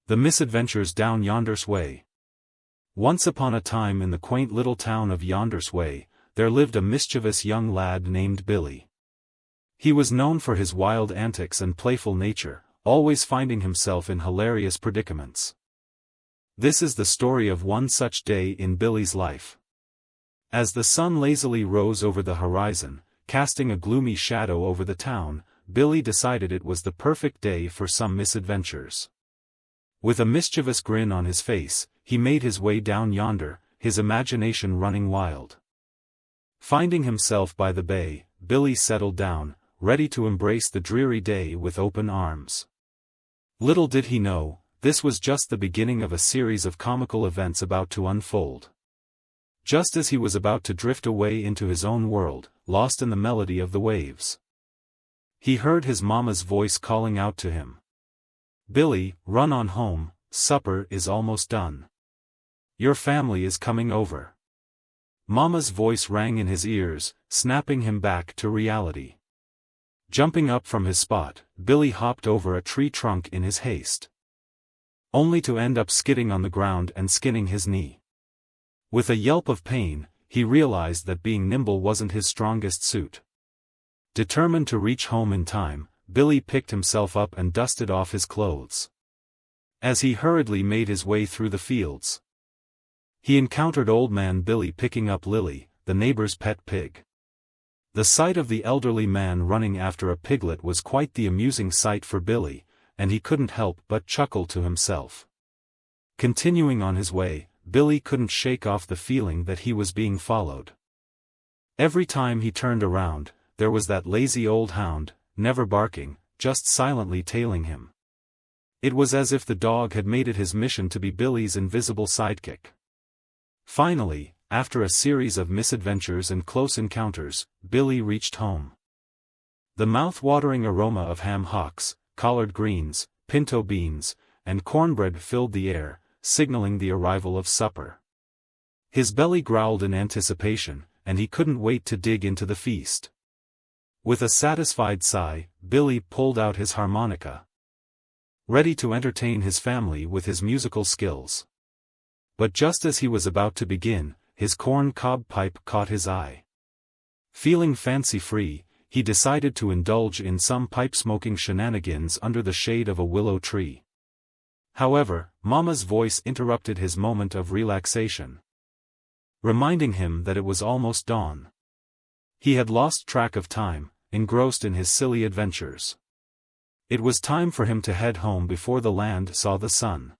The Misadventures down Yonder's way. Once upon a time in the quaint little town of Yonder's way, there lived a mischievous young lad named Billy. He was known for his wild antics and playful nature, always finding himself in hilarious predicaments. This is the story of one such day in Billy's life. As the sun lazily rose over the horizon, casting a gloomy shadow over the town, Billy decided it was the perfect day for some misadventures. With a mischievous grin on his face, he made his way down yonder, his imagination running wild. Finding himself by the bay, Billy settled down, ready to embrace the dreary day with open arms. Little did he know, this was just the beginning of a series of comical events about to unfold. Just as he was about to drift away into his own world, lost in the melody of the waves, he heard his mama's voice calling out to him. "Billy, run on home, supper is almost done. Your family is coming over." Mama's voice rang in his ears, snapping him back to reality. Jumping up from his spot, Billy hopped over a tree trunk in his haste, only to end up skidding on the ground and skinning his knee. With a yelp of pain, he realized that being nimble wasn't his strongest suit. Determined to reach home in time, Billy picked himself up and dusted off his clothes. As he hurriedly made his way through the fields, he encountered Old Man Billy picking up Lily, the neighbor's pet pig. The sight of the elderly man running after a piglet was quite the amusing sight for Billy, and he couldn't help but chuckle to himself. Continuing on his way, Billy couldn't shake off the feeling that he was being followed. Every time he turned around, there was that lazy old hound, never barking, just silently tailing him. It was as if the dog had made it his mission to be Billy's invisible sidekick. Finally, after a series of misadventures and close encounters, Billy reached home. The mouth-watering aroma of ham hocks, collard greens, pinto beans, and cornbread filled the air, signaling the arrival of supper. His belly growled in anticipation, and he couldn't wait to dig into the feast. With a satisfied sigh, Billy pulled out his harmonica, ready to entertain his family with his musical skills. But just as he was about to begin, his corn cob pipe caught his eye. Feeling fancy-free, he decided to indulge in some pipe-smoking shenanigans under the shade of a willow tree. However, Mama's voice interrupted his moment of relaxation, reminding him that it was almost dawn. He had lost track of time, engrossed in his silly adventures. It was time for him to head home before the land saw the sun.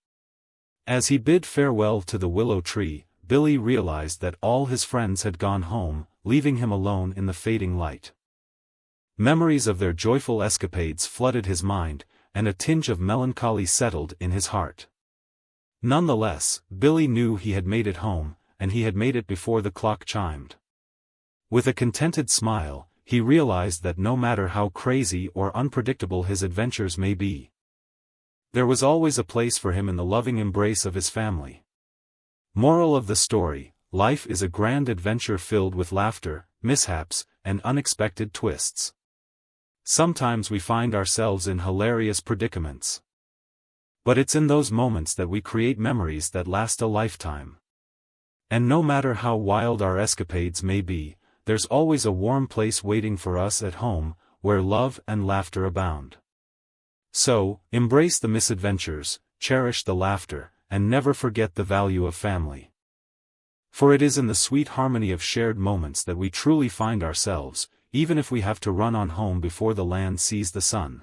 As he bid farewell to the willow tree, Billy realized that all his friends had gone home, leaving him alone in the fading light. Memories of their joyful escapades flooded his mind, and a tinge of melancholy settled in his heart. Nonetheless, Billy knew he had made it home, and he had made it before the clock chimed. With a contented smile, he realized that no matter how crazy or unpredictable his adventures may be, there was always a place for him in the loving embrace of his family. Moral of the story: life is a grand adventure filled with laughter, mishaps, and unexpected twists. Sometimes we find ourselves in hilarious predicaments, but it's in those moments that we create memories that last a lifetime. And no matter how wild our escapades may be, there's always a warm place waiting for us at home, where love and laughter abound. So, embrace the misadventures, cherish the laughter, and never forget the value of family. For it is in the sweet harmony of shared moments that we truly find ourselves, even if we have to run on home before the land sees the sun.